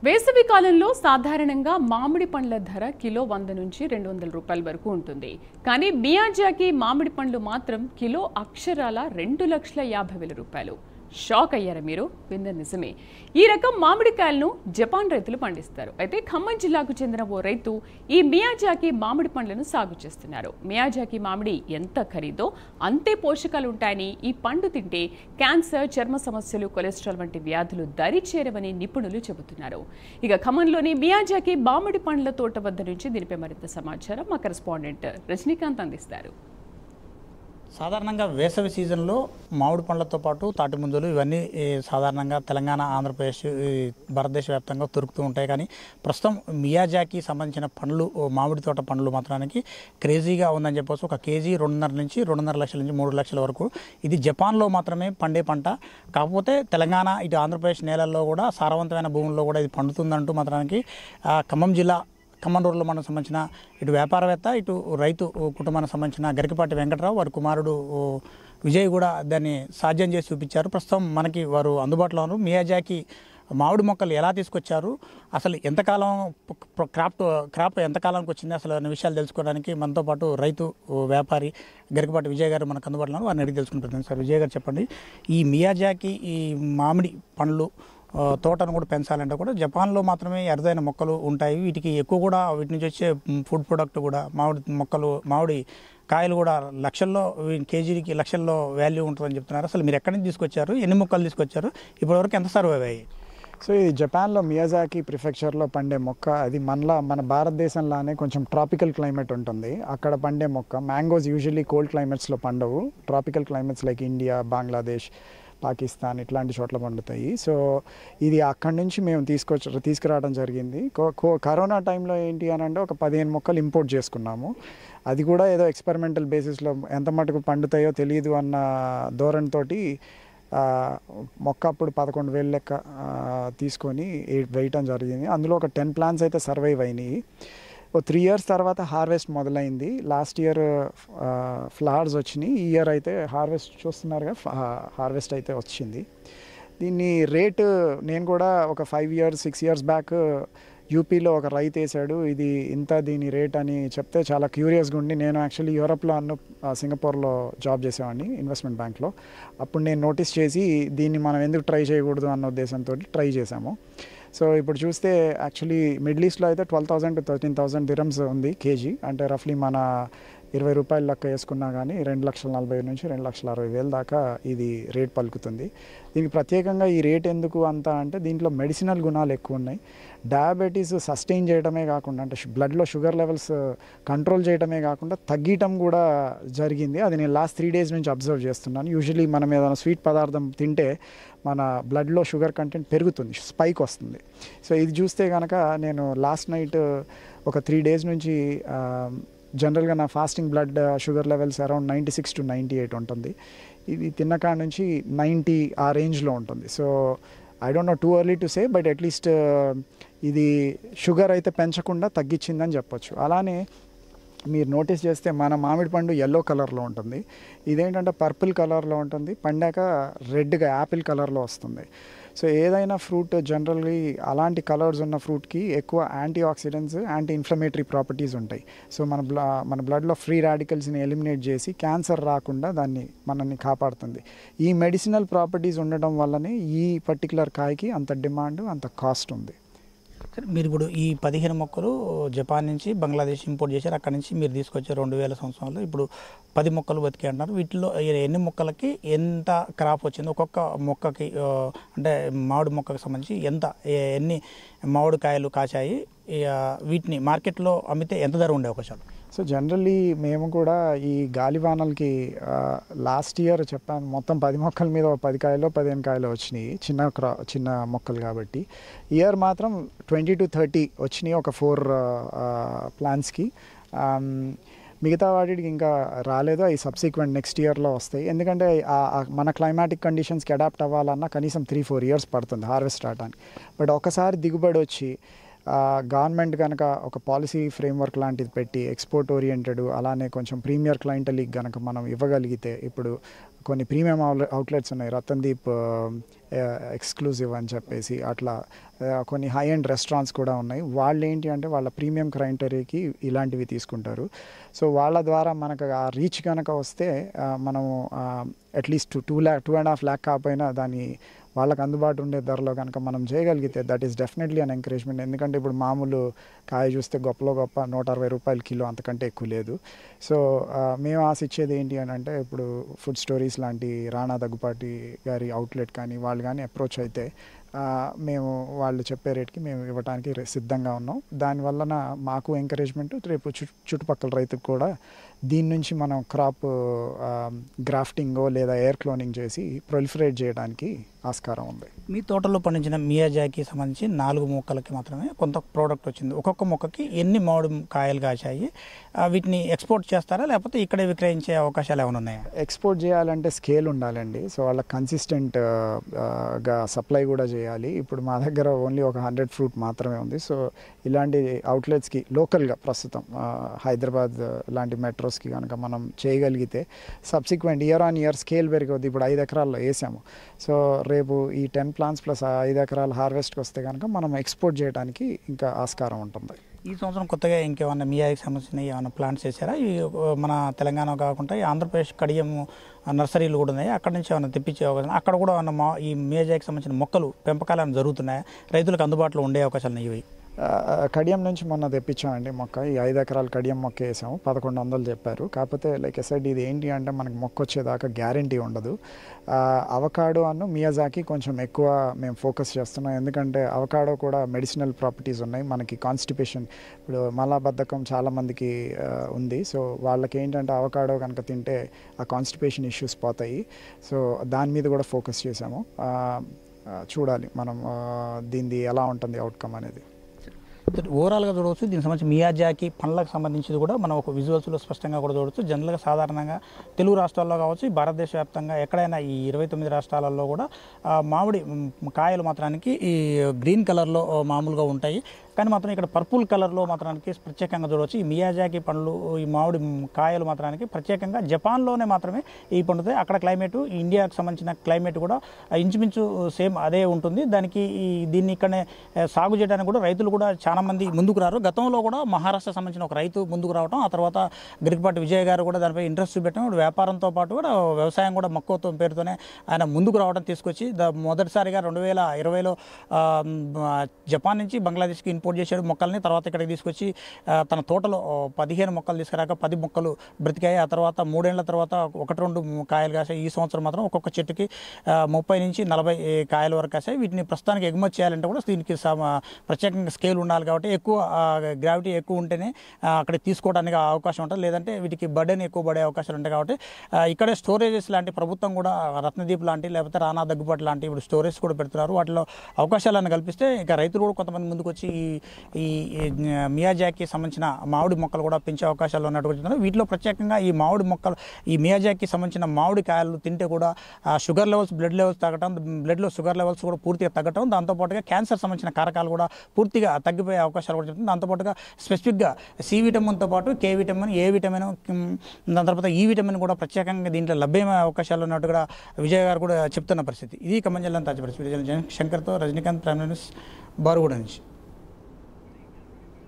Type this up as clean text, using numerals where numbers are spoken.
వేసవి కాలంలో సాధారణంగా మామిడి పండ్ల ధర కిలో 100 నుంచి 200 రూపాయల వరకు ఉంటుంది. కానీ మియాజాకి మామిడి పండ్లు మాత్రం కిలో అక్షరాల 2,50,000 రూపాయలు. షాక్ అయ్యారా మీరు? విన్న నిజమే. ఈ రకం మామిడికాయలను జపాన్ రైతులు పండిస్తారు. అయితే ఖమ్మం జిల్లాకు చెందిన ఓ రైతు ఈ మియాజాకి మామిడి పండ్లను సాగు చేస్తున్నారు. మియాజాకి మామిడి ఎంత ఖరీదో అంతే పోషకాలు ఉంటాయని, ఈ పండు తింటే క్యాన్సర్, చర్మ సమస్యలు, కొలెస్ట్రాల్ వంటి వ్యాధులు దరి చేరవని నిపుణులు చెబుతున్నారు. ఇక ఖమ్మంలోని మియాజాకి మామిడి పండ్ల తోట వద్ద నుంచి దీనిపై మరింత సమాచారం మా కరెస్పాండెంట్ రజనీకాంత్ అందిస్తారు. సాధారణంగా వేసవి సీజన్లో మామిడి పండ్లతో పాటు తాటి ముంజలు ఇవన్నీ సాధారణంగా తెలంగాణ, ఆంధ్రప్రదేశ్, భారతదేశ వ్యాప్తంగా దొరుకుతూ ఉంటాయి. కానీ ప్రస్తుతం మియాజాకి సంబంధించిన పండ్లు, మామిడి తోట పండ్లు మాత్రానికి క్రేజీగా ఉందని చెప్పవచ్చు. ఒక కేజీ 2.5 నుంచి 2.5 లక్షల నుంచి 3 లక్షల వరకు. ఇది జపాన్లో మాత్రమే పండే పంట. కాకపోతే తెలంగాణ, ఇటు ఆంధ్రప్రదేశ్ నేలల్లో కూడా, సారవంతమైన భూముల్లో కూడా ఇది పండుతుందంటూ మాత్రానికి ఖమ్మం జిల్లా కమ్మనూరులో మనకు సంబంధించిన ఇటు వ్యాపారవేత్త, ఇటు రైతు కుటుంబానికి సంబంధించిన గరికపాటి వెంకటరావు, వారి కుమారుడు విజయ్ కూడా దాన్ని సాధ్యం చేసి చూపించారు. ప్రస్తుతం మనకి వారు అందుబాటులో ఉన్నారు. మియాజాకి మామిడి మొక్కలు ఎలా తీసుకొచ్చారు, అసలు ఎంతకాలం క్రాప్ ఎంతకాలానికి వచ్చింది, అసలు అనే విషయాలు తెలుసుకోవడానికి మనతో పాటు రైతు వ్యాపారి గరికపాటి విజయ్ గారు మనకు అందుబాటులో ఉన్నారు. వారిని అడిగి తెలుసుకుంటున్నాను. సార్ విజయ్ గారు, చెప్పండి, ఈ మియాజాకి ఈ మామిడి పండ్లు తోటను కూడా పెంచాలంటే కూడా జపాన్లో మాత్రమే అరుదైన మొక్కలు ఉంటాయి. వీటికి ఎక్కువ కూడా వీటి నుంచి వచ్చే ఫుడ్ ప్రొడక్ట్ కూడా మామిడి కాయలు కూడా లక్షల్లో, కేజీకి లక్షల్లో వాల్యూ ఉంటుందని చెప్తున్నారు. అసలు మీరు ఎక్కడి నుంచి తీసుకొచ్చారు, ఎన్ని మొక్కలు తీసుకొచ్చారు, ఇప్పటివరకు ఎంత సర్వైవ్ అయ్యాయి? సో ఈ జపాన్లో మియాజాకి ప్రిఫెక్చర్లో పండే మొక్క, అది మన భారతదేశంలానే కొంచెం ట్రాపికల్ క్లైమేట్ ఉంటుంది. అక్కడ పండే మొక్క. మ్యాంగోస్ యూజువల్లీ కోల్డ్ క్లైమేట్స్లో పండవు. Tropical climates like India, Bangladesh, Pakistan ఇట్లాంటి చోట్ల పండుతాయి. సో ఇది అక్కడి నుంచి మేము తీసుకురావడం జరిగింది. కరోనా టైంలో ఏంటి అని అంటే ఒక 15 మొక్కలు ఇంపోర్ట్ చేసుకున్నాము. అది కూడా ఏదో ఎక్స్పెరిమెంటల్ బేసిస్లో ఎంత మటుకు పండుతాయో తెలియదు అన్న ధోరణితోటి మొక్క అప్పుడు 11,000 లెక్క తీసుకొని వేయటం జరిగింది. అందులో ఒక 10 ప్లాంట్స్ అయితే సర్వైవ్ అయినాయి. 3 years తర్వాత హార్వెస్ట్ మొదలైంది. లాస్ట్ ఇయర్ ఫ్లవర్స్ వచ్చినాయి. ఈ ఇయర్ అయితే హార్వెస్ట్ చూస్తున్నారుగా, హార్వెస్ట్ అయితే వచ్చింది. దీన్ని రేటు నేను కూడా ఒక 5 years 6 years బ్యాక్ యూపీలో ఒక రైతు వేసాడు. ఇది ఇంత దీని రేట్ అని చెప్తే చాలా క్యూరియస్గా ఉండి, నేను యాక్చువల్లీ యూరప్లో సింగపూర్లో జాబ్ చేసేవాడిని ఇన్వెస్ట్మెంట్ బ్యాంక్లో. అప్పుడు నేను నోటీస్ చేసి దీన్ని మనం ఎందుకు ట్రై చేయకూడదు అన్న ఉద్దేశంతో ట్రై చేసాము. సో ఇప్పుడు చూస్తే యాక్చువల్లీ మిడిల్ ఈస్ట్లో అయితే 12,000 to 13,000 dirhams ఉంది కేజీ. అంటే రఫ్లీ మన 20 రూపాయల లెక్క వేసుకున్నా కానీ 2,40,000 నుంచి 2,60,000 దాకా ఇది రేట్ పలుకుతుంది. దీనికి ప్రత్యేకంగా ఈ రేట్ ఎందుకు అంత అంటే, దీంట్లో మెడిసినల్ గుణాలు ఎక్కువ ఉన్నాయి. డయాబెటీస్ సస్టైన్ చేయడమే కాకుండా, అంటే బ్లడ్లో షుగర్ లెవెల్స్ కంట్రోల్ చేయడమే కాకుండా తగ్గటం కూడా జరిగింది. అది నేను లాస్ట్ 3 days నుంచి అబ్జర్వ్ చేస్తున్నాను. యూజువలీ మనం ఏదైనా స్వీట్ పదార్థం తింటే మన బ్లడ్లో షుగర్ కంటెంట్ పెరుగుతుంది, స్పైక్ వస్తుంది. సో ఇది చూస్తే కనుక నేను లాస్ట్ నైట్ ఒక 3 days నుంచి జనరల్గా నా fasting blood sugar levels around 96 to 98 ఉంటుంది. ఇది తిన్నకాడ నుంచి 90 ఆ రేంజ్లో ఉంటుంది. So I don't know, too early to say, but at least ఇది షుగర్ అయితే పెంచకుండా తగ్గించిందని చెప్పొచ్చు. అలానే మీరు నోటీస్ చేస్తే మన మామిడి పండు ఎల్లో కలర్లో ఉంటుంది. ఇదేంటంటే పర్పుల్ కలర్లో ఉంటుంది, పండాక రెడ్గా యాపిల్ కలర్లో వస్తుంది. సో ఏదైనా ఫ్రూట్ జనరల్లీ అలాంటి కలర్స్ ఉన్న ఫ్రూట్కి ఎక్కువ anti oxidants, anti inflammatory properties ఉంటాయి. సో మన బ్లడ్లో ఫ్రీ రాడికల్స్ని ఎలిమినేట్ చేసి క్యాన్సర్ రాకుండా మనల్ని కాపాడుతుంది. ఈ మెడిసినల్ ప్రాపర్టీస్ ఉండడం వల్లనే ఈ పర్టికులర్ కాయకి అంత డిమాండ్, అంత కాస్ట్ ఉంది. మీరు ఇప్పుడు ఈ 15 మొక్కలు జపాన్ నుంచి బంగ్లాదేశ్ ఇంపోర్ట్ చేశారు. అక్కడ నుంచి మీరు తీసుకొచ్చారు 2000 సంవత్సరంలో. ఇప్పుడు 10 మొక్కలు బతికి అంటున్నారు. వీటిలో ఎన్ని మొక్కలకి ఎంత క్రాప్ వచ్చింది, ఒక్కొక్క మొక్కకి అంటే మామిడి మొక్కకి సంబంధించి ఎన్ని మామిడి కాయలు కాచాయి, వీటిని మార్కెట్లో అమ్మితే ఎంత ధర ఉండే అవకాశాలు? సో జనరల్లీ మేము కూడా ఈ గాలివానలకి లాస్ట్ ఇయర్ చెప్పాను, మొత్తం 10 మొక్కల మీద 10 కాయలు 15 కాయలు వచ్చినాయి, చిన్న మొక్కలు కాబట్టి. ఇయర్ మాత్రం 20 to 30 వచ్చినాయి ఒక 4 ప్లాంట్స్కి. మిగతా వాటికి ఇంకా రాలేదు. అవి సబ్సిక్వెంట్ నెక్స్ట్ ఇయర్లో వస్తాయి. ఎందుకంటే మన క్లైమాటిక్ కండిషన్స్కి అడాప్ట్ అవ్వాలన్నా కనీసం 3-4 years పడుతుంది హార్వెస్ట్ అవడానికి. బట్ ఒకసారి దిగుబడి వచ్చి గవర్నమెంట్ కనుక ఒక పాలసీ ఫ్రేమ్వర్క్ లాంటిది పెట్టి ఎక్స్పోర్ట్ ఓరియంటెడ్ అలానే కొంచెం ప్రీమియర్ క్లయింటలీకి కనుక మనం ఇవ్వగలిగితే, ఇప్పుడు కొన్ని ప్రీమియం అవుట్లెట్స్ ఉన్నాయి, రతన్దీప్ ఎక్స్క్లూజివ్ అని చెప్పేసి, అట్లా కొన్ని హై అండ్ రెస్టారెంట్స్ కూడా ఉన్నాయి. వాళ్ళు ఏంటి అంటే వాళ్ళ ప్రీమియం క్రైటీరియాకి ఇలాంటివి తీసుకుంటారు. సో వాళ్ళ ద్వారా మనకు ఆ రీచ్ కనుక వస్తే మనము అట్లీస్ట్ 2.5 lakh కాకపోయినా దాన్ని వాళ్ళకి అందుబాటు ఉండే ధరలో కనుక మనం చేయగలిగితే that is definitely an encouragement. ఎందుకంటే ఇప్పుడు మామూలు కాయ చూస్తే గొప్పలో గొప్ప 160 రూపాయలు కిలో, అంతకంటే ఎక్కువ లేదు. సో మేము ఆశించేది ఏంటి అని అంటే, ఇప్పుడు ఫుడ్ స్టోరీస్ లాంటి రాణా దగ్గుపాటి గారి అవుట్లెట్ కానీ వాళ్ళు కానీ అప్రోచ్ అయితే మేము వాళ్ళు చెప్పే రేట్కి మేము ఇవ్వడానికి సిద్ధంగా ఉన్నాం. దానివలన మాకు ఎంకరేజ్మెంట్, రేపు చుట్టుపక్కల రైతుకు కూడా దీని నుంచి మనం క్రాప్ గ్రాఫ్టింగో లేదా ఎయిర్ క్లోనింగ్ చేసి ప్రొలిఫరేట్ చేయడానికి ఆస్కారం ఉంది. మీ తోటలో పండించిన మియాజాకి సంబంధించి 4 మొక్కలకి మాత్రమే కొంత ప్రోడక్ట్ వచ్చింది. ఒక్కొక్క మొక్కకి ఎన్ని మామిడి కాయలు కాచాయి? వీటిని ఎక్స్పోర్ట్ చేస్తారా లేకపోతే ఇక్కడే విక్రయించే అవకాశాలు ఏమైనా ఉన్నాయా? ఎక్స్పోర్ట్ చేయాలంటే స్కేల్ ఉండాలండి. సో వాళ్ళకి కన్సిస్టెంట్గా సప్లై కూడా చేయాలి. ఇప్పుడు మా దగ్గర ఓన్లీ ఒక 100 ఫ్రూట్ మాత్రమే ఉంది. సో ఇలాంటి అవుట్లెట్స్కి లోకల్గా ప్రస్తుతం హైదరాబాద్ లాంటి మెట్రోస్కి కనుక మనం చేయగలిగితే subsequent year on year scale పెరిగొద్ది. ఇప్పుడు 5 ఎకరాల్లో వేసాము. సో రేపు ఈ 10 plants ప్లస్ 5 ఎకరాల హార్వెస్ట్కి వస్తే కనుక మనం ఎక్స్పోర్ట్ చేయడానికి ఇంకా ఆస్కారం ఉంటుంది. ఈ సంవత్సరం కొత్తగా ఇంకేమన్నా మియాకి సంబంధించిన ఏమైనా ప్లాంట్స్ చేశారా? ఈ మన తెలంగాణ కాకుండా ఈ ఆంధ్రప్రదేశ్ కడియం నర్సరీలు కూడా ఉన్నాయి, అక్కడ నుంచి ఏమైనా తెప్పించే అవకాశం, అక్కడ కూడా ఏమన్నా ఈ మియాజాకి సంబంధించిన మొక్కలు పెంపకాలను జరుగుతున్నాయా? రైతులకు అందుబాటులో ఉండే అవకాశాలు ఇవి? కడియం నుంచి మొన్న తెప్పించామండి మొక్క. ఈ 5 ఎకరాల కడియం మొక్క వేసాము, 1100 చెప్పారు. కాకపోతే లైక్ ఎసైడ్ ఇది ఏంటి అంటే మనకి మొక్క వచ్చేదాకా గ్యారంటీ ఉండదు. అవకాడో అను మియాజాకి కొంచెం ఎక్కువ మేము ఫోకస్ చేస్తున్నాం. ఎందుకంటే అవకాడో కూడా మెడిసినల్ ప్రాపర్టీస్ ఉన్నాయి. మనకి కాన్స్టిపేషన్, ఇప్పుడు మలబద్ధకం చాలామందికి ఉంది. సో వాళ్ళకి ఏంటంటే అవకాడో కనుక తింటే ఆ కాన్స్టిపేషన్ ఇష్యూస్ పోతాయి. సో దాని మీద కూడా ఫోకస్ చేసాము. చూడాలి మనం దీనిది ఎలా ఉంటుంది అవుట్కమ్ అనేది. ఓవరాల్గా చూడవచ్చు. దీనికి సంబంధించి మియాజాకి పండ్లకు సంబంధించి కూడా మనం ఒక విజువల్స్లో స్పష్టంగా కూడా చూడవచ్చు. జనరల్గా సాధారణంగా తెలుగు రాష్ట్రాల్లో కావచ్చు, భారతదేశ వ్యాప్తంగా ఎక్కడైనా ఈ 29 రాష్ట్రాలలో కూడా మామిడి కాయలు మాత్రానికి ఈ గ్రీన్ కలర్లో మామూలుగా ఉంటాయి. కానీ మాత్రం ఇక్కడ పర్పుల్ కలర్లో మాత్రానికి ప్రత్యేకంగా చూడవచ్చు. ఈ మియాజాకి పండ్లు, ఈ మామిడి కాయలు మాత్రానికి ప్రత్యేకంగా జపాన్లోనే మాత్రమే ఈ పండుతాయి. అక్కడ క్లైమేటు ఇండియాకు సంబంధించిన క్లైమేట్ కూడా ఇంచుమించు సేమ్ అదే ఉంటుంది. దానికి దీన్ని ఇక్కడనే సాగు చేయడానికి కూడా రైతులు కూడా చాలామంది ముందుకు రారు. గతంలో కూడా మహారాష్ట్ర సంబంధించిన ఒక రైతు ముందుకు రావడం, ఆ తర్వాత గిరికపాటి విజయ్ గారు కూడా దానిపై ఇంట్రెస్ట్ చూపెట్టడం, వ్యాపారంతో పాటు కూడా వ్యవసాయం కూడా మక్కువతో పేరుతోనే ఆయన ముందుకు రావడం తీసుకొచ్చి మొదటిసారిగా 2020లో జపాన్ నుంచి బంగ్లాదేశ్కి ఇంపోర్ట్ చేశాడు మొక్కల్ని. తర్వాత ఇక్కడికి తీసుకొచ్చి తన తోటలో 15 మొక్కలు తీసుకురాక 10 మొక్కలు బ్రతికాయి. ఆ తర్వాత 3 ఏళ్ల తర్వాత 1-2 కాయలు కాసాయి. ఈ సంవత్సరం మాత్రం ఒక్కొక్క చెట్టుకి 30 నుంచి 40 కాయల వరకు కాసాయి. వీటిని ప్రస్తుతానికి ఎగుమతి చేయాలంటే కూడా దీనికి ప్రత్యేకంగా స్కేల్ ఉండాలి కాబట్టి ఎక్కువ గ్రావిటీ ఎక్కువ ఉంటేనే అక్కడ తీసుకోవడానికి అవకాశం ఉంటుంది. లేదంటే వీటికి బర్డెన్ ఎక్కువ పడే అవకాశాలు ఉంటాయి. కాబట్టి ఇక్కడే స్టోరేజెస్ లాంటి ప్రభుత్వం కూడా రత్నదీప్ లాంటి లేకపోతే రానా దగ్గుబాటు లాంటి ఇప్పుడు స్టోరేజ్ కూడా పెడుతున్నారు. వాటిలో అవకాశాలను కల్పిస్తే ఇక రైతులు కూడా కొంతమంది ముందుకు వచ్చి ఈ మియాజాకి సంబంధించిన మామిడి మొక్కలు కూడా పెంచే అవకాశాలు ఉన్నట్టు. వీటిలో ప్రత్యేకంగా ఈ మామిడి మొక్కలు, ఈ మియాజాకి సంబంధించిన మామిడి కాయలు తింటే కూడా షుగర్ లెవెల్స్, బ్లడ్ లెవెల్స్ తగ్గటం, బ్లడ్లో షుగర్ లెవెల్స్ కూడా పూర్తిగా తగ్గటం, దాంతోపాటుగా క్యాన్సర్ సంబంధించిన కారకాలు కూడా పూర్తిగా తగ్గిపోయే అవకాశాలు కూడా చెప్తుంది. దాంతోపాటుగా స్పెసిఫిక్గా సి విటమిన్తో పాటు కే విటమిన్, ఏ విటమిన్, దాని తర్వాత ఈ విటమిన్ కూడా ప్రత్యేకంగా దీంట్లో లభ్యమయ్యే అవకాశాలు ఉన్నట్టు కూడా విజయ్ గారు కూడా చెప్తున్న పరిస్థితి. ఇది ఖమ్మం జిల్లా తాజా పరిస్థితి. శంకర్తో రజనీకాంత్, ప్రైమ్ న్యూస్, బారుగూడ నుంచి.